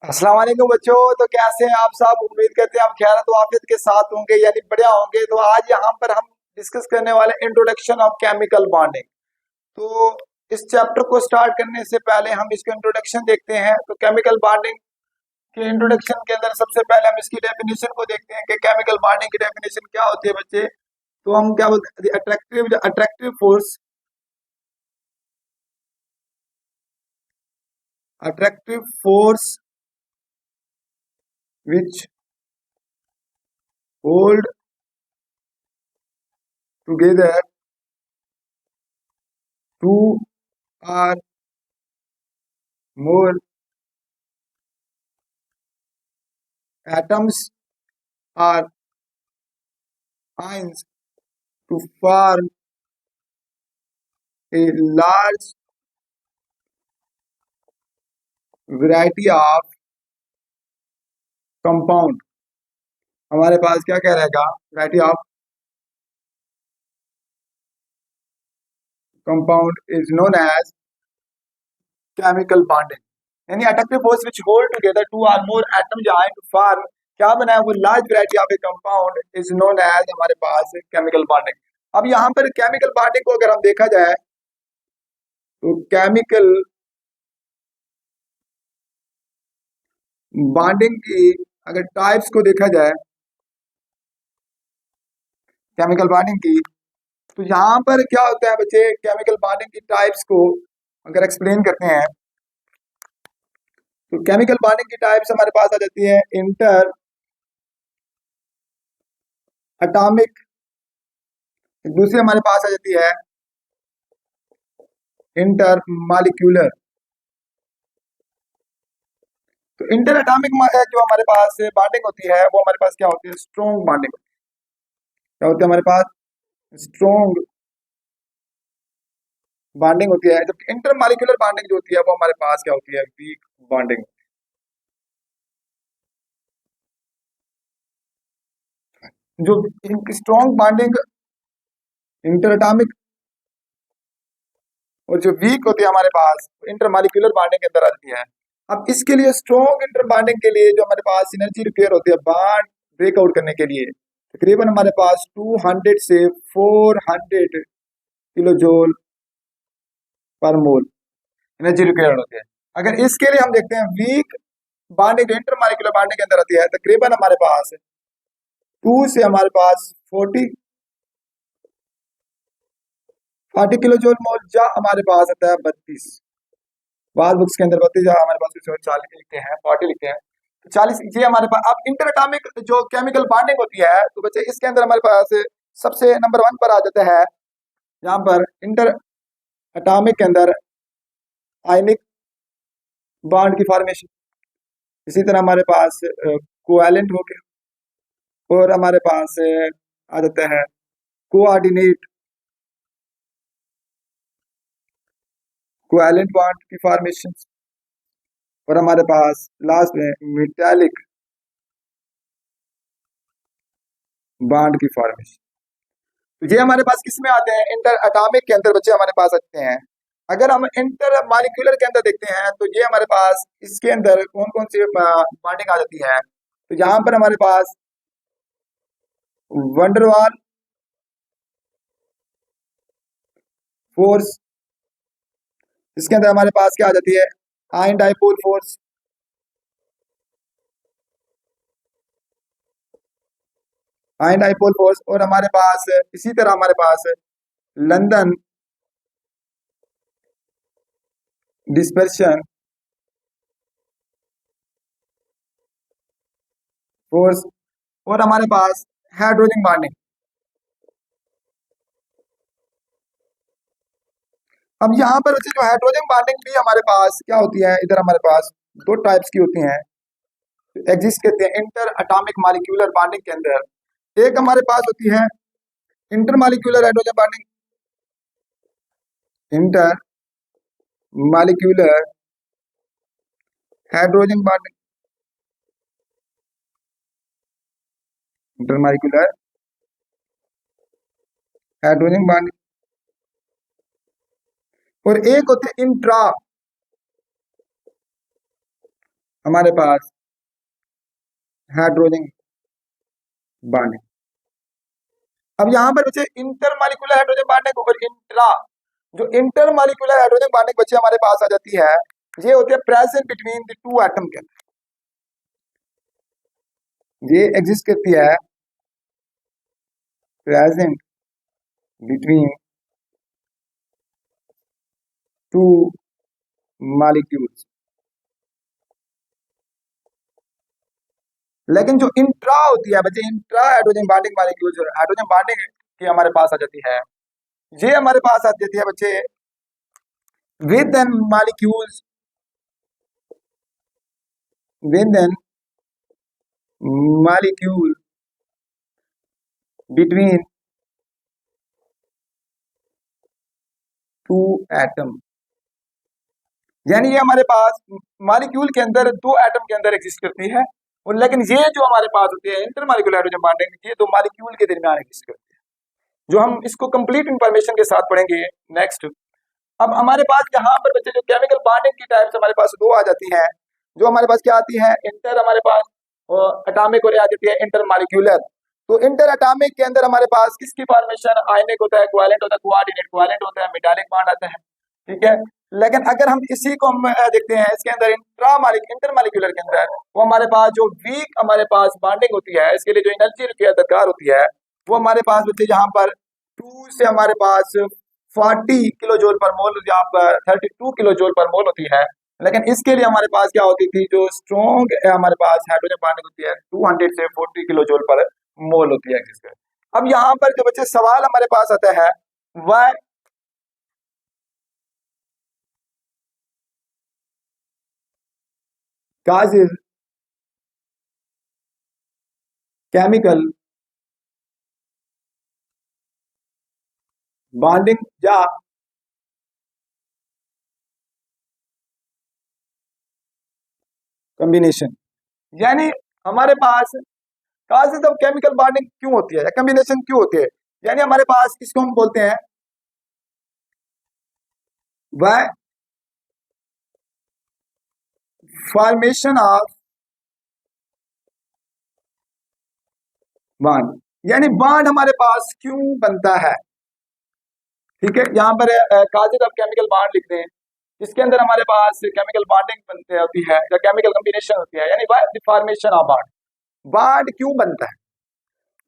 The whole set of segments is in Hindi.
अस्सलाम वालेकुम बच्चों। तो कैसे हैं आप सब? उम्मीद करते हैं आप खैरियत वाफियत के साथ होंगे, यानी बढ़िया होंगे। तो आज यहाँ पर हम डिस्कस करने वाले इंट्रोडक्शन ऑफ केमिकल बॉन्डिंग। तो इस चैप्टर को स्टार्ट करने से पहले हम इसका इंट्रोडक्शन देखते हैं। तो केमिकल बॉन्डिंग के इंट्रोडक्शन के अंदर सबसे पहले हम इसकी डेफिनेशन को देखते हैं कि केमिकल बॉन्डिंग की डेफिनेशन क्या होती है बच्चे। तो हम क्या बोलते हैं, attractive force, attractive force which hold together two or more atoms or ions to form a large variety of compound। हमारे पास क्या क्या रहेगा? Variety of compound is known as chemical bonding. यानी attractive force which hold together two और more atom join to form क्या बना है, वो large variety of a compound is known as हमारे पास केमिकल बॉन्डिंग। अब यहाँ पर केमिकल बॉन्डिंग को अगर हम देखा जाए तो केमिकल बॉन्डिंग की अगर टाइप्स को देखा जाए, केमिकल बॉन्डिंग की, तो यहाँ पर क्या होता है बच्चे, केमिकल बॉन्डिंग की टाइप्स को अगर एक्सप्लेन करते हैं तो केमिकल बॉन्डिंग की टाइप्स हमारे पास आ जाती है इंटर एटॉमिक, दूसरी हमारे पास आ जाती है इंटर मॉलिक्यूलर। तो इंटर एटॉमिक जो हमारे पास बॉन्डिंग होती है वो हमारे पास क्या होती है, स्ट्रॉन्ग बॉन्डिंग। क्या होती है हमारे पास? स्ट्रॉन्ग बॉन्डिंग होती है। जबकि इंटर मॉलिक्यूलर बॉन्डिंग जो होती है वो हमारे पास क्या होती है, वीक बॉन्डिंग। जो स्ट्रॉन्ग बॉन्डिंग इंटर एटॉमिक और जो वीक होती है हमारे पास इंटर मॉलिक्यूलर बॉन्डिंग के अंदर आती है। अब इसके लिए स्ट्रॉन्ग इंटर बॉन्डिंग के लिए जो हमारे पास एनर्जी रिक्वायर होती है बॉन्ड ब्रेकआउट करने के लिए, तकरीबन हमारे पास 200 से 400 किलो जूल पर मोल एनर्जी रिक्वायर्ड होती है। अगर इसके लिए हम देखते हैं वीक बॉन्डिंग जो इंटर मॉलिक्यूलर बॉन्डिंग के अंदर आती है, तकरीबन हमारे पास 2 से हमारे पास 40 किलो जूल मोल, या हमारे पास आता है 32। बाद बुक्स के अंदर 32, हमारे पास 40 लिखते हैं, 40 लिखते हैं, तो 40 ये हमारे पास। अब इंटर एटॉमिक जो केमिकल बॉन्डिंग होती है तो बच्चे इसके अंदर हमारे पास सबसे नंबर 1 पर आ जाता है यहाँ पर इंटर एटॉमिक के अंदर आयनिक बॉन्ड की फॉर्मेशन। इसी तरह हमारे पास कोवैलेंट हो गया, और हमारे पास आ जाता है कोऑर्डिनेट कोवैलेंट बॉन्ड की फॉर्मेशन, और हमारे पास लास्ट में मेटालिक बॉन्ड की फॉर्मेशन। तो ये हमारे पास किस में आते हैं? इंटर एटॉमिक के अंदर बच्चे हमारे पास आते हैं। अगर हम इंटर मॉलिक्यूलर के अंदर देखते हैं तो ये हमारे पास इसके अंदर कौन कौन सी बॉन्डिंग आ जाती है। तो यहाँ पर हमारे पास वंडरवाल फोर्स, इसके अंदर हमारे पास क्या आ जाती है, ion dipole force, ion dipole force, और हमारे पास इसी तरह हमारे पास लंदन डिस्पर्शन फोर्स, और हमारे पास हाइड्रोजन बॉन्डिंग। अब यहाँ पर बच्चे जो हाइड्रोजन बॉन्डिंग भी हमारे पास क्या होती है, इधर हमारे पास दो टाइप्स की होती हैं, एग्जिस्ट करते हैं इंटर एटॉमिक मॉलिक्यूलर बॉन्डिंग के अंदर। एक हमारे पास होती है inter molecular hydrogen bonding, inter molecular hydrogen bonding, inter molecular hydrogen bonding, और एक होती है इंट्रा हमारे पास हाइड्रोजन बॉन्डिंग। अब यहाँ पर बचे इंटरमॉलिक्यूलर हाइड्रोजन बॉन्डिंग और इंट्रा। जो इंटरमॉलिक्यूलर हाइड्रोजन बॉन्डिंग बच्चे हमारे पास आ जाती है, ये होती है present between the two atom के अंदर, ये एग्जिस्ट करती है प्रेजेंट बिटवीन टू मॉलिक्यूल्स। लेकिन जो इंट्रा होती है बच्चे, intra hydrogen bonding molecules, hydrogen bonding की हमारे पास आ जाती है, ये हमारे पास आ जाती है बच्चे with an molecules, with an molecule between two atom. यानी ये हमारे पास मॉलिक्यूल के अंदर दो एटम के अंदर एग्जिस्ट करती है, और लेकिन ये जो हमारे पास होती है इंटरमॉलिक्यूलर हाइड्रोजन बॉन्डिंग, ये दो मॉलिक्यूल के दरमियान एग्जिस्ट करती है, जो हम इसको कंप्लीट इंफॉर्मेशन के साथ पढ़ेंगे नेक्स्ट। अब हमारे पास यहाँ पर बच्चे जो केमिकल बॉन्डिंग की टाइप्स हमारे पास दो आ जाती हैं, जो हमारे पास क्या आती है, इंटर हमारे पास एटॉमिक और आ जाती है इंटर मॉलिक्यूलर। तो इंटर एटॉमिक के अंदर हमारे पास किसकी फॉर्मेशन, आयनिक होता है, कोवैलेंट होता है, कोऑर्डिनेट कोवैलेंट होता है, मेटालिक बॉन्ड आता है, ठीक है। लेकिन अगर हम इसी को हम देखते हैं इसके अंदर इंटर मॉलिक्यूलर के अंदर, वो हमारे पास जो वीक हमारे पास बॉन्डिंग होती है, इसके लिए जो एनर्जी दरकार होती है, वो हमारे पास बच्चे यहाँ पर 2 से हमारे पास 40 किलो जूल पर मोल या 32 किलो जूल पर मोल होती है। लेकिन इसके लिए हमारे पास क्या होती थी, जो स्ट्रॉन्ग हमारे पास हाइड्रोजन बॉन्डिंग होती है 200 से 40 किलो जूल पर मोल होती है जिसके। अब यहाँ पर जो बच्चे सवाल हमारे पास आता है वह causes chemical bonding या कॉम्बिनेशन। यानी हमारे पास causes ऑफ केमिकल बॉन्डिंग क्यों होती है या कॉम्बिनेशन क्यों होती है, यानी हमारे पास इसको हम बोलते हैं वह फॉर्मेशन ऑफ बॉन्ड। यानी बॉन्ड हमारे पास क्यों बनता है, ठीक है। यहाँ पर काजेज ऑफ केमिकल बॉन्ड लिखते हैं, इसके अंदर हमारे पास केमिकल बॉन्डिंग बनती होती है या केमिकल कॉम्बिनेशन होती है, यानी फॉर्मेशन ऑफ बॉन्ड। बॉन्ड क्यों बनता है,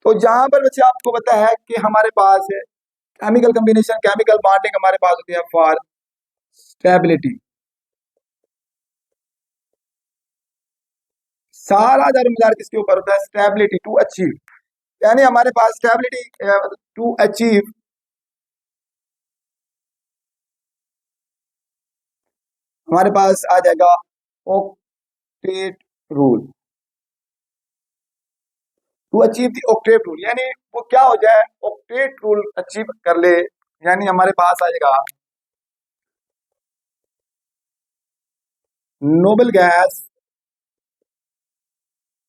तो जहां पर बच्चे आपको पता है कि हमारे पास केमिकल कॉम्बिनेशन केमिकल बॉन्डिंग हमारे पास होती है फॉर स्टेबिलिटी। सारा दरमदार किसके ऊपर होता है, स्टेबिलिटी टू अचीव। यानी हमारे पास स्टेबिलिटी टू अचीव हमारे पास आ जाएगा octet rule, to achieve the octet rule, यानी वो क्या हो जाए, ऑक्टेट रूल अचीव कर ले, यानी हमारे पास आ जाएगा noble gas,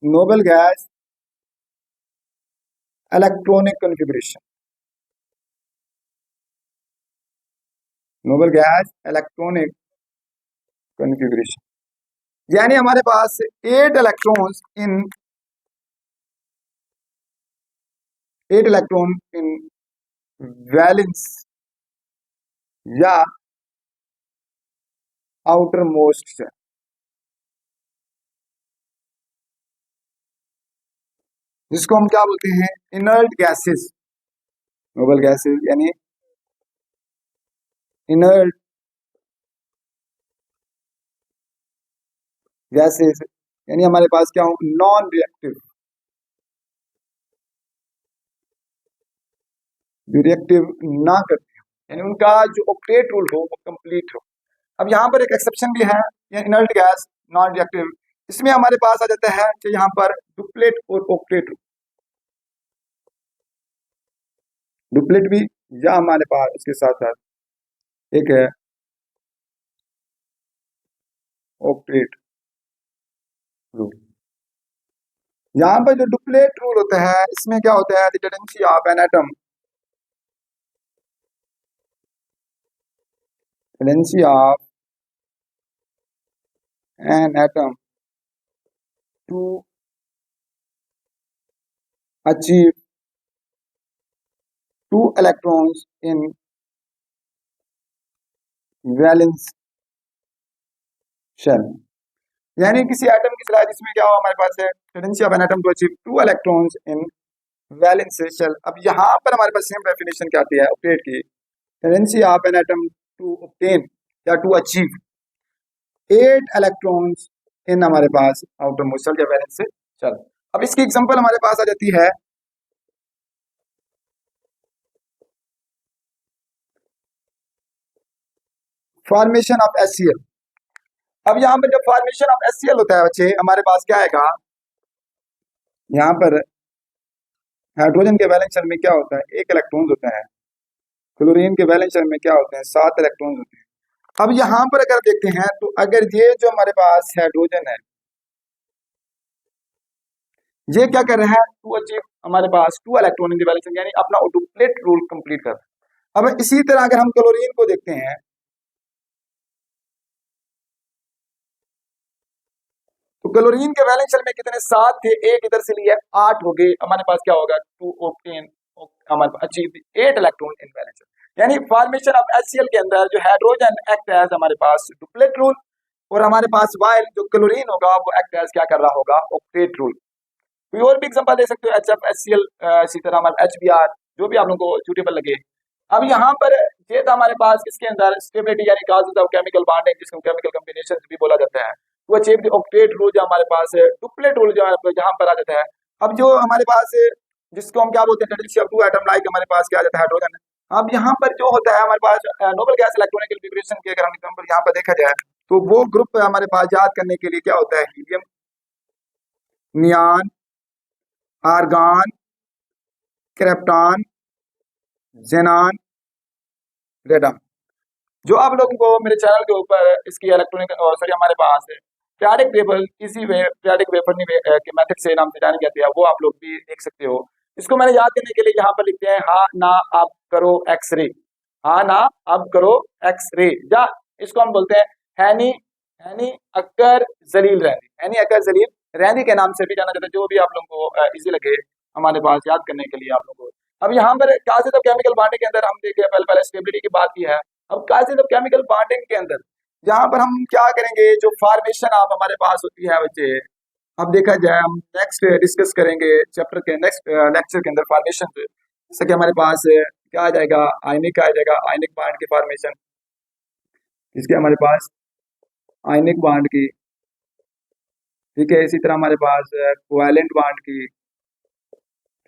noble gas electronic configuration, noble gas electronic configuration. यानी हमारे पास 8 electrons in 8 electron in valence या आउटर मोस्ट से, जिसको हम क्या बोलते हैं, इनर्ट गैसेस। नोबल गैसेस यानी इनर्ट गैसेस, यानी हमारे पास क्या हो, नॉन रिएक्टिव, जो रिएक्टिव ना करते हो, यानी उनका जो ऑक्टेट रूल हो वो कंप्लीट हो। अब यहाँ पर एक एक्सेप्शन भी है, ये इनर्ट गैस नॉन रिएक्टिव, इसमें हमारे पास आ जाता है कि यहाँ पर डुप्लेट और ऑक्टेट, डुप्लेट भी या हमारे पास इसके साथ साथ एक है ऑक्टेट रूल। यहाँ पर जो डुप्लेट रूल होता है इसमें क्या होता है, tendency of an atom, tendency of an atom to achieve 2 electrons in valence shell. यानी किसी एटम की सलाह जिसमें क्या हो हमारे पास है tendency of an atom to achieve 2 electrons in valence shell. अब यहाँ पर हमारे पास सेम डेफिनेशन क्या आती है ऑक्टेट की, tendency of an atom to obtain या टू अचीव 8 इलेक्ट्रॉन्स इन हमारे पास आउटर मोस्ट शेल या वैलेंस शेल। अब इसकी एग्जांपल हमारे पास आ जाती है फॉर्मेशन ऑफ HCl। अब यहाँ पर जब फॉर्मेशन ऑफ HCl होता है बच्चे हमारे पास क्या आएगा, यहाँ पर हाइड्रोजन के वैलेंस शेल में क्या होता है 1 इलेक्ट्रॉन होता है, क्लोरीन के वैलेंस शेल में क्या होते हैं 7 इलेक्ट्रॉन होते हैं। अब यहाँ पर अगर देखते हैं तो अगर ये जो हमारे पास हाइड्रोजन है ये क्या कर रहा है टू अचीव हमारे पास 2 electron in the valence shell, यानी अपना डुप्लेट रूल कंप्लीट कर रहा है। अब इसी तरह अगर हम क्लोरीन को देखते हैं तो क्लोरीन के वैलेंस शेल में कितने 7 थे, एक इधर से लिए 8 हो गए, हमारे पास क्या होगा टू ऑब्टेन हमारे पास achieve 8 electron in valence shell. यानी फॉर्मेशन ऑफ HCl के अंदर जो हाइड्रोजन एक्ट एज हमारे पास डुप्लेट रूल और हमारे पास वाइल जो क्लोरीन होगा वो एक्ट एज क्या कर रहा होगा ऑक्टेट रूल। कोई और भी एग्जांपल दे सकते हो HF HCl, इसी तरह हमारे HBr जो भी आप लोगों को सूटेबल लगे। अब यहाँ पर ये था हमारे पास इसके अंदर स्टेबिलिटी यानी काजेस ऑफ केमिकल बॉन्डिंग जिसको केमिकल कॉम्बिनेशन भी बोला जाता है, वो अचीव द ऑक्टेट रूल जो हमारे पास है, डुप्लेट रूल जो है जहाँ पर आ जाता है। अब जो हमारे पास जिसको हम क्या बोलते हैं टेंडेंसी ऑफ 2 एटम लाइक हमारे पास क्या आ जाता है हाइड्रोजन। अब यहाँ पर जो होता है हमारे पास नोबल गैस इलेक्ट्रॉनिक लिबरेशन की अगर हम एग्जांपल यहाँ पर देखा जाए तो वो ग्रुप हमारे पास याद करने के लिए क्या होता है हीलियम, नियान, आर्गन, क्रिप्टॉन, जेनान, रेडन। जो आप लोगों को मेरे चैनल के ऊपर इसकी इलेक्ट्रॉनिक सॉरी हमारे पास पीरियोडिक टेबल इसी वे पीरियोडिक वेपर के मेथड से नाम से जानी जाती है, वो आप लोग भी देख सकते हो। इसको मैंने याद करने के लिए यहाँ पर लिखते हैं हाँ ना अब करो एक्सरे, हाँ ना अब करो एक्सरे, या इसको हम बोलते हैं हैनी हैनी अक्कर जलील रैंदी, हैनी अक्कर जलील रैंदी के नाम से भी जाना जाता है, जो भी आप लोगों को इजी लगे हमारे पास याद करने के लिए आप लोगों को। अब यहाँ पर काजेस ऑफ केमिकल बॉन्डिंग के अंदर हम देखे पहले स्टेबिलिटी की बात की है। अब काजेस ऑफ केमिकल बॉन्डिंग के अंदर यहाँ पर हम क्या करेंगे जो फॉर्मेशन आप हमारे पास होती है बच्चे, अब देखा जाए हम नेक्स्ट डिस्कस करेंगे चैप्टर के नेक्स्ट लेक्चर के अंदर फॉर्मेशन जैसे कि हमारे पास क्या आ जाएगा आयनिक आ जाएगा, आयनिक बॉन्ड की फॉर्मेशन, इसके हमारे पास आयनिक बॉन्ड की, ठीक है, इसी तरह हमारे पास कोवैलेंट बॉन्ड की,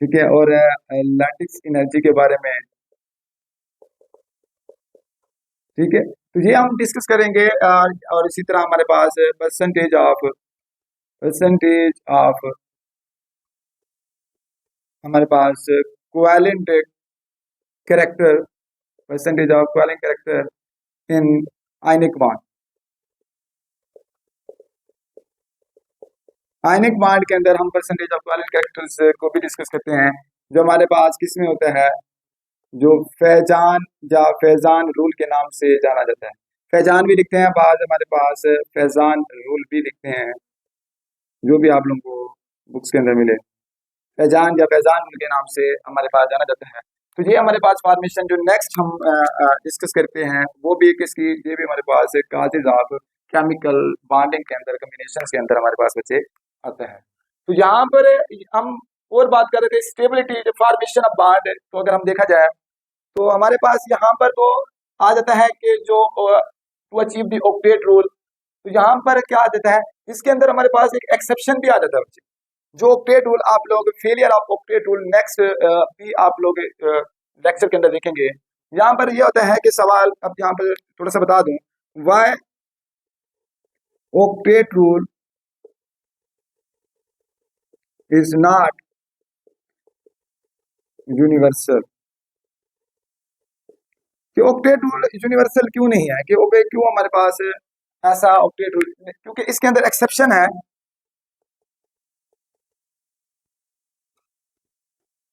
ठीक है, और लैटिस एनर्जी के बारे में, ठीक है, तो ये हम डिस्कस करेंगे। और इसी तरह हमारे पास परसेंटेज ऑफ हमारे पास covalent character, percentage of covalent character in ionic bond. Ionic bond के अंदर हम परसेंटेज ऑफ कोवैलेंट कैरेक्टर्स को भी डिस्कस करते हैं, जो हमारे पास किसमें होता है जो फैजान या फैजान रूल के नाम से जाना जाता है। फैजान भी लिखते हैं, बाद हमारे पास फैजान रूल भी लिखते हैं, जो भी आप लोगों को बुक्स के अंदर मिले, फैजान या फैजान रूल के नाम से हमारे पास जाना जाता है। तो ये हमारे पास फॉर्मेशन जो नेक्स्ट हम डिस्कस करते हैं वो भी किसकी, ये भी हमारे पास काजेज ऑफ केमिकल बॉन्डिंग के अंदर कॉम्बिनेशन के अंदर हमारे पास बच्चे आता है। तो यहाँ पर हम और बात कर रहे थे स्टेबिलिटी फॉर्मेशन ऑफ बॉन्ड, तो अगर हम देखा जाए तो हमारे पास यहाँ पर तो आ जाता है कि जो to achieve the octet rule, तो यहाँ पर क्या आ जाता है इसके अंदर हमारे पास एक एक्सेप्शन भी आ जाता है बच्चे, जो ऑक्टेट रूल आप लोग failure of octet rule next भी आप लोग लेक्चर के अंदर देखेंगे। यहाँ पर यह होता है कि सवाल अब यहाँ पर थोड़ा सा बता दूं, why octet rule is not universal, कि ऑक्टेट रूल यूनिवर्सल क्यों नहीं है, कि क्यों हमारे पास ऐसा ऑक्टेट रूल, क्योंकि इसके अंदर एक्सेप्शन है।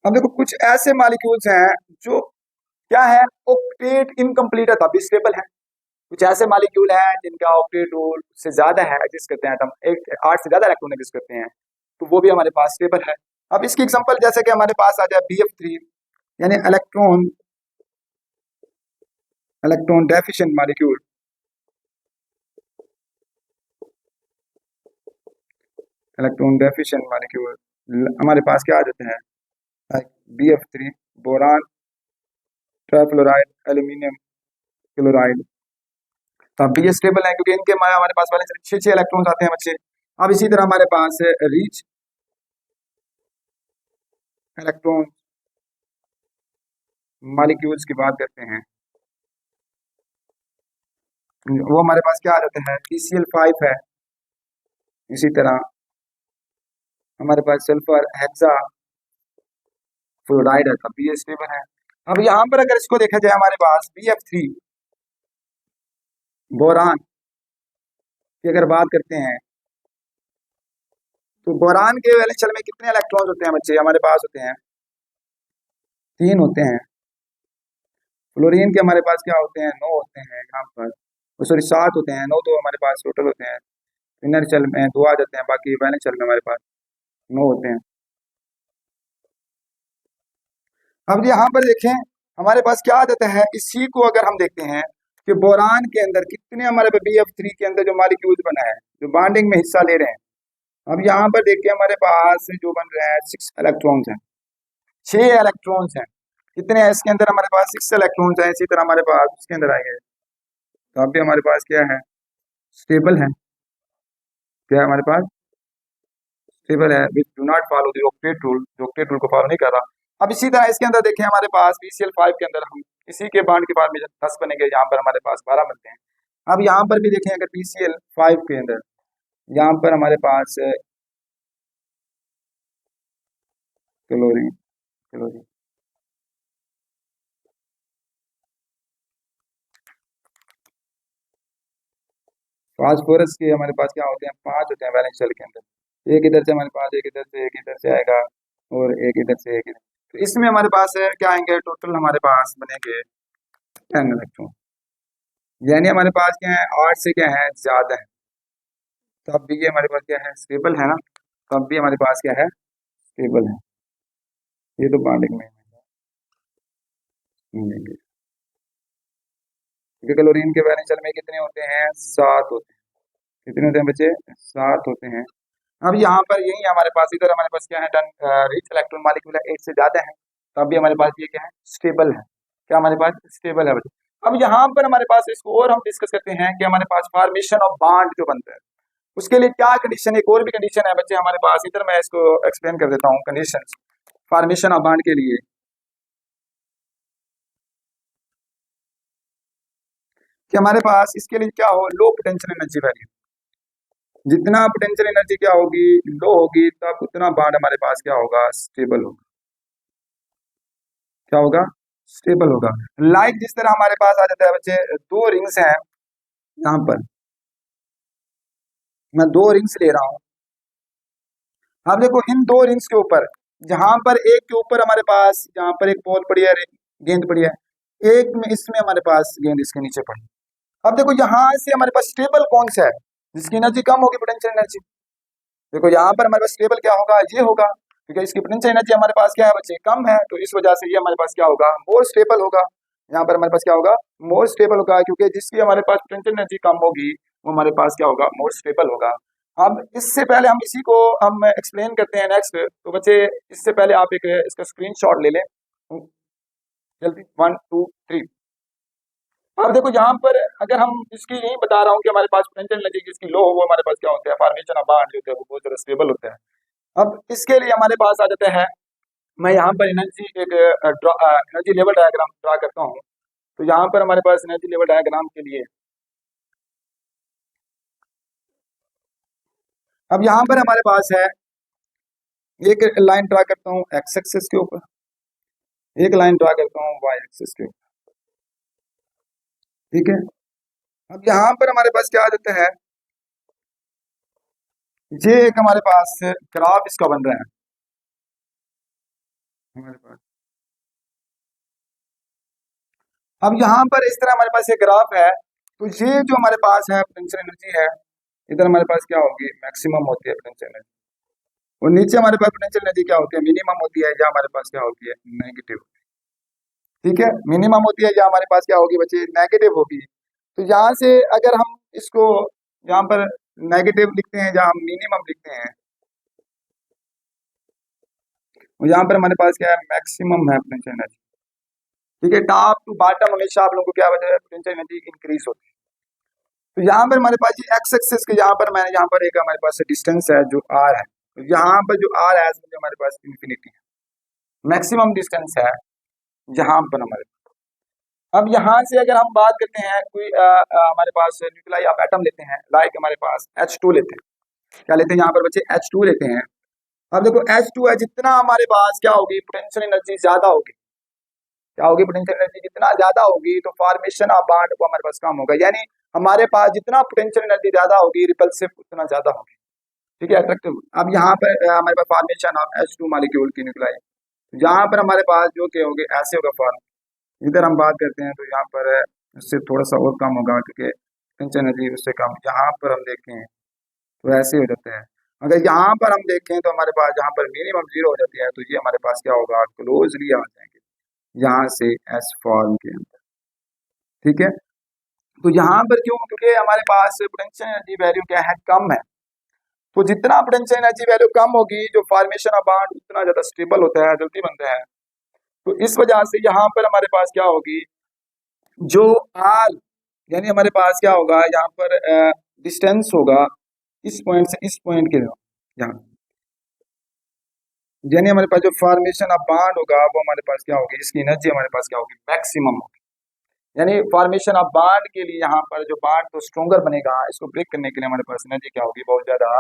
अब देखो कुछ ऐसे मॉलिक्यूल्स हैं जो क्या है ऑक्टेट इनकम्प्लीट है तभी स्टेबल है, कुछ ऐसे मॉलिक्यूल हैं जिनका ऑक्टेट रूल से ज्यादा है, एग्जिस्ट करते हैं एटम, एक 8 से ज्यादा इलेक्ट्रॉन एग्जिस्ट करते हैं, तो वो भी हमारे पास स्टेबल है। अब इसकी एग्जांपल जैसे कि हमारे पास आ जाए BF3, यानी electron electron deficient molecule. Electron deficient molecule हमारे पास क्या आ जाते हैं, BF3, boron, trifluoride, aluminium chloride. तो अब भी ये स्टेबल है क्योंकि इनके हमारे पास वाले 6 इलेक्ट्रॉन्स आते हैं बच्चे। अब इसी तरह हमारे पास रिच इलेक्ट्रॉन मॉलिक्यूल्स की बात करते हैं, वो हमारे पास क्या आ जाते हैं, PCl5 है। इसी तरह हमारे पास सल्फर हेक्सा फ्लोराइड है, तब भी ये स्टेबल है। अब यहाँ पर अगर इसको देखा जाए हमारे पास BF3 बोरान की अगर बात करते हैं, तो बोरान के वैलेंस शेल में कितने इलेक्ट्रॉन्स होते हैं बच्चे, हमारे पास होते हैं 3 होते हैं। फ्लोरीन के हमारे पास क्या होते हैं, 9 होते हैं यहाँ पर, सॉरी 7 होते हैं, 9 तो हमारे पास टोटल होते हैं। इनर शेल में 2 आ जाते हैं, बाकी वैलेंस शेल में हमारे पास 9 होते हैं। अब यहाँ पर देखें हमारे पास क्या आ जाता है, इसी को अगर हम देखते हैं कि बोरान के अंदर कितने हमारे पास BF3 के अंदर जो मॉलिक्यूल्स बना है, जो बॉन्डिंग में हिस्सा ले रहे हैं, अब यहाँ पर देखिए हमारे पास जो बन रहे हैं 6 इलेक्ट्रॉन्स हैं, 6 इलेक्ट्रॉन्स हैं। कितने हैं इसके अंदर, हमारे पास 6 इलेक्ट्रॉन्स हैं। इसी तरह हमारे पास इसके अंदर आएंगे, तो अब भी हमारे पास क्या है, स्टेबल है। क्या है हमारे पास, स्टेबल है, which do not follow the octet rule, जो ऑक्टेट रूल को फॉलो नहीं कर रहा। अब इसी तरह इसके अंदर देखिए हमारे पास PCl5 के अंदर हम इसी के बॉन्ड के बाद में 10 बनेंगे, यहाँ पर हमारे पास 12 बनते हैं। अब यहाँ पर भी देखें अगर PCl5 के अंदर यहाँ पर हमारे पास क्लोरीन क्लोरीन फास्फोरस के हमारे पास क्या होते हैं, 5 होते हैं वैलेंस शेल के अंदर। एक इधर से हमारे पास, एक इधर से, एक इधर से आएगा, और एक इधर से, एक इधर। तो इसमें हमारे पास क्या आएंगे, टोटल हमारे पास बनेंगे 10 इलेक्ट्रॉन, यानी हमारे पास क्या है, 8 से क्या है, ज्यादा है। तब भी ये हमारे पास क्या है, स्टेबल है ना, तब भी हमारे पास क्या है, स्टेबल है। ये तो बॉन्डिंग में है। क्योंकि क्लोरीन के वैलेंस शेल में कितने होते हैं, 7 होते हैं। कितने होते हैं बच्चे, 7 होते हैं। अब यहाँ पर यही हमारे पास, इधर हमारे पास क्या है, डन रिच इलेक्ट्रॉन मॉलिक्यूल है, 8 से ज्यादा है, तब भी हमारे पास ये क्या है, स्टेबल है। क्या हमारे पास स्टेबल है बच्चे। अब यहाँ पर हमारे पास इसको और हम डिस्कस करते हैं कि हमारे पास फॉर्मेशन ऑफ बॉन्ड जो बनता है, उसके लिए क्या कंडीशन, एक और भी कंडीशन है बच्चे हमारे पास, इधर मैं इसको एक्सप्लेन कर देता हूँ कंडीशन फॉर्मेशन ऑफ बॉन्ड के लिए। कि हमारे पास इसके लिए क्या हो, लो पोटेंशियल एनर्जी वैल्यू, जितना पोटेंशियल एनर्जी क्या होगी, लो होगी, तब उतना बॉन्ड हमारे पास क्या होगा, स्टेबल होगा। क्या होगा, स्टेबल होगा। लाइक जिस तरह हमारे पास आ जाता है बच्चे, 2 रिंग्स हैं, यहाँ पर मैं 2 रिंग्स ले रहा हूँ। अब देखो इन 2 रिंग्स के ऊपर, जहां पर एक के ऊपर हमारे पास यहाँ पर एक बॉल पड़ी है, गेंद पड़ी है, एक में इसमें हमारे पास गेंद इसके नीचे पड़ी। अब देखो यहाँ से हमारे पास स्टेबल कौन सा है, जिसकी एनर्जी कम होगी, पोटेंशियल एनर्जी। देखो यहाँ पर हमारे पास स्टेबल क्या होगा, ये होगा, क्योंकि इसकी पोटेंशियल एनर्जी हमारे पास क्या है बच्चे, कम है, तो इस वजह से ये हमारे पास क्या होगा, मोर स्टेबल होगा। यहाँ पर हमारे पास क्या होगा, मोर स्टेबल होगा, क्योंकि जिसकी हमारे पास पोटेंशियल एनर्जी कम होगी वो हमारे पास क्या होगा, मोर स्टेबल होगा। अब इससे पहले हम इसी को हम एक्सप्लेन करते हैं नेक्स्ट, तो बच्चे इससे पहले आप एक इसका स्क्रीनशॉट ले लें जल्दी, 1 2 3। अब देखो यहाँ पर अगर हम इसकी यही बता रहा हूँ कि हमारे पास पोटेंशियल एनर्जी जिसकी लो हो, वो हमारे पास क्या होता है, फॉर्मेशन ऑफ बॉन्ड जो होता है वो बहुत ज्यादा स्टेबल होता है। अब इसके लिए हमारे पास आ जाता है, मैं यहाँ पर एनर्जी एक एनर्जी लेवल डायग्राम ड्रा करता हूँ। तो यहाँ पर हमारे पास एनर्जी लेवल डायग्राम के लिए, अब यहाँ पर हमारे पास है एक लाइन ड्रा करता हूँ एक्स एक्सिस के ऊपर, एक लाइन ड्रा करता हूँ वाई एक्सिस के ऊपर, ठीक है। अब यहाँ पर हमारे पास क्या आ जाता है, ये एक हमारे पास ग्राफ इसका बन रहा है हमारे पास। अब यहाँ पर इस तरह हमारे पास ये ग्राफ है, तो ये जो हमारे पास है पोटेंशियल एनर्जी है, इधर हमारे पास क्या होगी, मैक्सिमम होती है पोटेंशियल एनर्जी, और नीचे हमारे पास पोटेंशियल एनर्जी क्या होती है, मिनिमम होती है, या हमारे पास क्या होती है, नेगेटिव। ठीक है, मिनिमम होती है या हमारे पास क्या होगी बच्चे, नेगेटिव होगी। तो यहाँ से अगर हम इसको यहाँ पर नेगेटिव लिखते हैं या हम मिनिमम लिखते हैं, और यहाँ पर हमारे पास क्या है, मैक्सिमम है पोटेंशियल एनर्जी। ठीक है, टॉप टू बॉटम हमेशा आप लोगों को क्या वजह है, पोटेंशियल एनर्जी इंक्रीज होती है। तो यहाँ पर हमारे पास ये एक्स एक्सिस के यहाँ पर मैंने यहाँ पर एक हमारे पास डिस्टेंस है जो आर है, तो यहाँ पर जो आर है हमारे पास इंफिनिटी है, मैक्सिमम डिस्टेंस है यहाँ पर हमारे। अब यहाँ से अगर हम बात करते हैं कोई हमारे पास न्यूक्लियाई ऑफ एटम लेते हैं, लाइक हमारे पास H2 लेते हैं, क्या लेते हैं यहाँ पर बच्चे, H2 लेते हैं। अब देखो H2 है, जितना हमारे पास क्या होगी, पोटेंशियल एनर्जी ज्यादा होगी, क्या होगी, पोटेंशियल एनर्जी जितना ज्यादा होगी तो फॉर्मेशन ऑफ बॉन्ड वो हमारे पास कम होगा, यानी हमारे पास जितना पोटेंशियल एनर्जी ज्यादा होगी रिपल्सिव उतना ज्यादा होगी। ठीक है, अट्रैक्टिव। अब यहाँ पर हमारे पास फॉर्मेशन ऑफ H2 मॉलिक्यूल की न्यूक्लियाई, यहाँ पर हमारे पास जो क्या होगी, ऐसे होगा फॉर्म। इधर हम बात करते हैं तो यहाँ पर उससे थोड़ा सा और कम होगा, क्योंकि पोटेंशियल एनर्जी उससे कम। यहाँ पर हम देखें तो ऐसे हो जाते हैं। अगर यहाँ पर हम देखें तो हमारे पास जहाँ पर मिनिमम जीरो हो जाती है, तो ये हमारे पास क्या होगा, क्लोजली आ जाएंगे यहाँ से एस फॉर्म के अंदर। ठीक है, तो यहाँ पर क्यों, क्योंकि हमारे पास पोटेंशियल एनर्जी वैल्यू क्या है, कम है। तो जितना पोटेंशियल एनर्जी वैल्यू कम होगी, जो फॉर्मेशन ऑफ बॉन्ड उतना ज्यादा स्टेबल होता है, जल्दी बनता है। तो इस वजह से यहाँ पर हमारे पास क्या होगी, जो आर यानी हमारे पास क्या होगा, यहाँ पर डिस्टेंस होगा इस पॉइंट से इस पॉइंट के यहाँ, यानी हमारे पास जो फॉर्मेशन ऑफ बॉन्ड होगा वो हमारे पास क्या होगी, इसकी एनर्जी हमारे पास क्या होगी, मैक्सिमम होगी। यानी फॉर्मेशन ऑफ बॉन्ड के लिए यहाँ पर जो बॉन्ड तो स्ट्रोंगर बनेगा, इसको ब्रेक करने के लिए हमारे पास एनर्जी क्या होगी, बहुत ज्यादा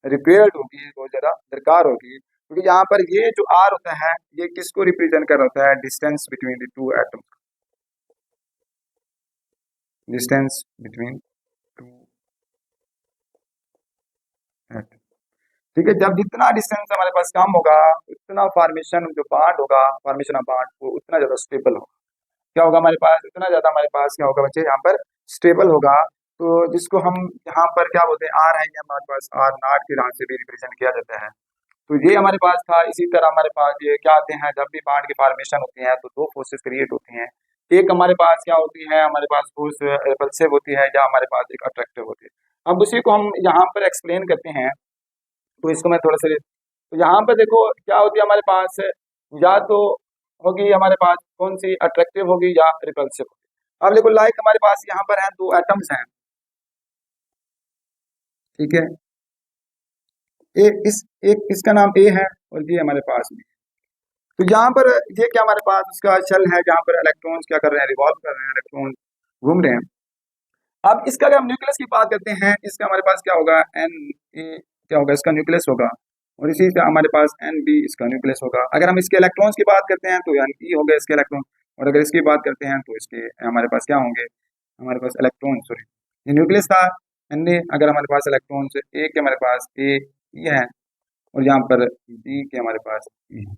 रिक्वायर्ड होगी, बहुत ज्यादा दरकार होगी। क्योंकि यहाँ पर ये जो आर होता है ये किसको रिप्रेजेंट कर रहा होता है, distance between the two atom, distance between two atom. ठीक है, जब जितना डिस्टेंस हमारे पास कम होगा उतना फॉर्मेशन जो बॉन्ड होगा, फॉर्मेशन ऑफ बॉन्ड वो उतना ज्यादा स्टेबल होगा। क्या होगा हमारे पास, उतना ज्यादा हमारे पास क्या होगा बच्चे, यहाँ पर स्टेबल होगा। तो जिसको हम यहाँ पर क्या बोलते हैं, आर है, ये हमारे पास आर नॉट के नाम से भी रिप्रेजेंट किया जाता है। तो ये हमारे पास था। इसी तरह हमारे पास ये क्या आते हैं, जब भी बॉन्ड की फॉर्मेशन होती है तो दो फोर्सेस क्रिएट होती हैं। एक हमारे पास क्या होती है, हमारे पास फोर्स रिपल्सिव होती है, या हमारे पास एक अट्रैक्टिव होती है। अब उसी को हम यहाँ पर एक्सप्लेन करते हैं, तो इसको मैं थोड़ा सा तो यहाँ पर देखो क्या होती है हमारे पास, या तो होगी हमारे पास कौन सी, अट्रैक्टिव होगी या रिपल्सिव होगी। अब देखो लाइक हमारे पास यहाँ पर है दो एटम्स हैं, ठीक है, एक इसका नाम ए है और ये हमारे पास भी। तो यहाँ पर ये क्या हमारे पास उसका शेल है, जहाँ पर इलेक्ट्रॉन्स क्या कर रहे हैं, रिवॉल्व कर रहे हैं, इलेक्ट्रॉन घूम रहे हैं। अब इसका अगर हम न्यूक्लियस की बात करते हैं, इसका हमारे पास क्या होगा, एन ए क्या होगा, इसका न्यूक्लियस होगा, और इसी का हमारे पास एन बी इसका न्यूक्लियस होगा। अगर हम इसके इलेक्ट्रॉन्स की बात करते हैं तो एन ई हो गए इसके इलेक्ट्रॉन, और अगर इसकी बात करते हैं तो इसके हमारे पास क्या होंगे, हमारे पास इलेक्ट्रॉन, सॉरी ये न्यूक्लियस था एन ए। अगर हमारे पास इलेक्ट्रॉन ए के हमारे पास ए ई है, और यहाँ पर बी के हमारे पास ई है।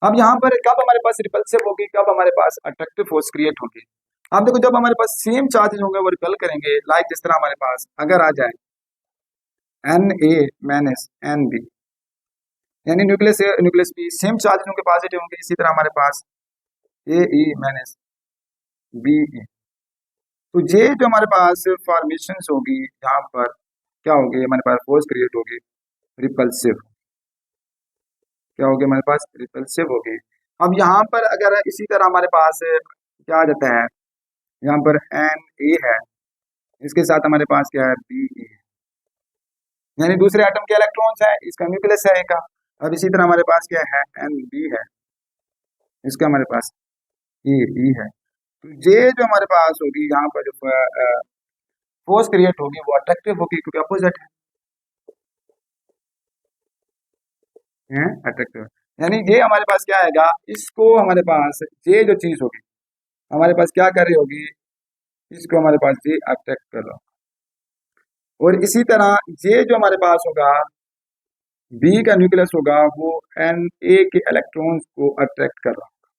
अब यहाँ पर कब हमारे पास रिपल्सिव होगी, कब हमारे पास अट्रैक्टिव फोर्स क्रिएट होगी। अब देखो जब हमारे पास सेम चार्जेस होंगे वो रिपल करेंगे, लाइक जिस तरह हमारे पास अगर आ जाए N A minus N B, यानी nucleus A nucleus B same charges होंगे, पॉजिटिव होंगे। इसी तरह हमारे पास ए ई माइनस बी ई, तो ये जो हमारे पास फॉर्मेशन होगी यहाँ पर क्या होगी, हमारे पास फोर्स क्रिएट होगी रिपल्सिव, क्या होगी हमारे पास, रिपल्सिव होगी। अब यहाँ पर अगर इसी तरह हमारे पास क्या आ जाता है, यहाँ पर एन ए है, इसके साथ हमारे पास क्या है, बी ई है, यानी दूसरे एटम के इलेक्ट्रॉन्स है, इसका न्यूक्लियस है का। अब इसी तरह हमारे पास क्या है, एन बी है, इसका हमारे पास ए ई है। तो ये जो हमारे पास होगी यहाँ पर जो फोर्स क्रिएट होगी वो अट्रैक्टिव होगी, क्योंकि अपोजिट है अट्रैक्टिव। यानी ये हमारे पास क्या आएगा, इसको हमारे पास ये जो चीज होगी हमारे पास क्या कर रही होगी, इसको हमारे पास ये अट्रैक्ट कर रहा होगा। और इसी तरह ये जो हमारे पास होगा बी का न्यूक्लियस होगा वो एन ए के इलेक्ट्रॉन्स को अट्रैक्ट कर रहा होगा।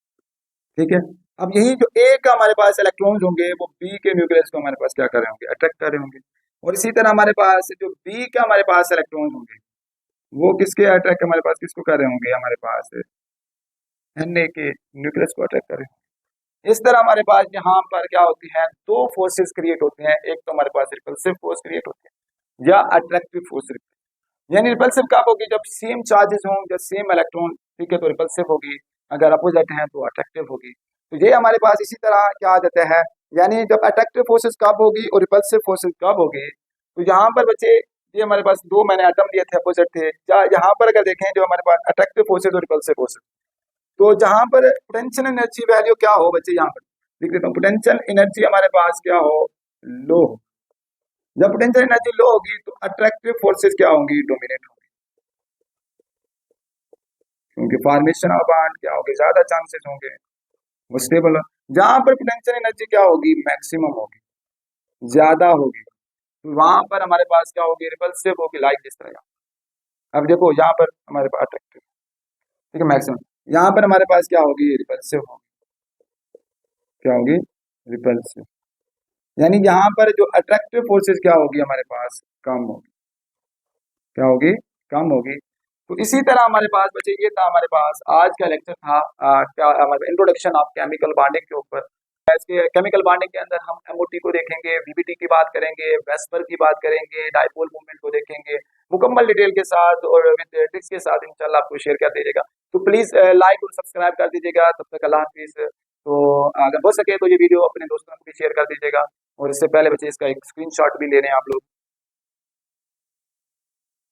ठीक है, अब यही जो ए का हमारे पास इलेक्ट्रॉन्स होंगे वो बी के न्यूक्लियस को हमारे पास क्या कर रहे होंगे, अट्रैक्ट कर रहे होंगे। और इसी तरह हमारे पास जो बी का हमारे पास इलेक्ट्रॉन्स होंगे वो किसके अट्रैक्ट हमारे पास किसको कर रहे होंगे, हमारे पास एन ए के न्यूक्लियस को अट्रैक्ट कर रहे होंगे। इस तरह हमारे पास यहाँ पर क्या होती है, दो फोर्सेस क्रिएट होते हैं, एक तो हमारे पास रिपल्सिव फोर्स क्रिएट होती है या अट्रैक्टिव फोर्स। यानी रिपल्सिव कब होगी, जब सेम चार्जेस हों, जब सेम इलेक्ट्रॉन, ठीक है, तो रिपल्सिव होगी, अगर अपोजिट हैं तो अट्रैक्टिव होगी। तो ये हमारे पास इसी तरह क्या आ जाता है, यानी जब अट्रैक्टिव फोर्सेस कब होगी और रिपल्सिव फोर्सेस कब होगी। तो यहाँ पर बच्चे ये हमारे पास दो मैंने एटम लिए थे, अपोजिट थे, या यहाँ पर अगर देखें जो हमारे पास अट्रैक्टिव फोर्सेस और रिपल्सिव फोर्सेस, तो जहाँ पर पोटेंशियल एनर्जी वैल्यू क्या हो बच्चे, यहाँ पर लिख देता हूँ, पोटेंशियल एनर्जी हमारे पास क्या हो, लो हो। जब पोटेंशियल एनर्जी लो होगी तो अट्रैक्टिव फोर्सेस क्या होंगी, डोमिनेट होंगी, क्योंकि फॉर्मेशन ऑफ बॉन्ड क्या होगी, ज्यादा चांसेस होंगे वो स्टेबल। जहां पर पोटेंशियल एनर्जी क्या होगी, मैक्सिमम होगी, ज्यादा होगी, तो वहां पर हमारे पास क्या होगी, रिपल्सिव होगी, लाइक इस तरह। अब देखो यहाँ पर हमारे पास अट्रैक्टिव, ठीक है, मैक्सिमम, यहाँ पर हमारे पास क्या होगी, रिपल्सिव होगी, क्या होगी, रिपल्सिव। यानी यहाँ पर जो अट्रैक्टिव फोर्सेस क्या होगी हमारे पास, कम होगी, क्या होगी, कम होगी। तो इसी तरह हमारे पास बच्चे ये था, हमारे पास आज का लेक्चर था क्या हमारे इंट्रोडक्शन ऑफ केमिकल बॉन्डिंग के ऊपर। इसके केमिकल बॉन्डिंग के अंदर हम एमओटी को देखेंगे, वीबीटी की बात करेंगे, वेस्पर की बात करेंगे, डाइपोल मूवमेंट को देखेंगे मुकम्मल डिटेल के साथ और विद ट्रिक्स के साथ, इंशाल्लाह आपको शेयर कर दीजिएगा। तो प्लीज लाइक और सब्सक्राइब कर दीजिएगा। तब तक अल्लाह हाफिज। तो अगर हो सके तो ये वीडियो अपने दोस्तों को भी शेयर कर दीजिएगा। और इससे पहले बच्चे इसका एक स्क्रीनशॉट भी ले रहे हैं आप लोग।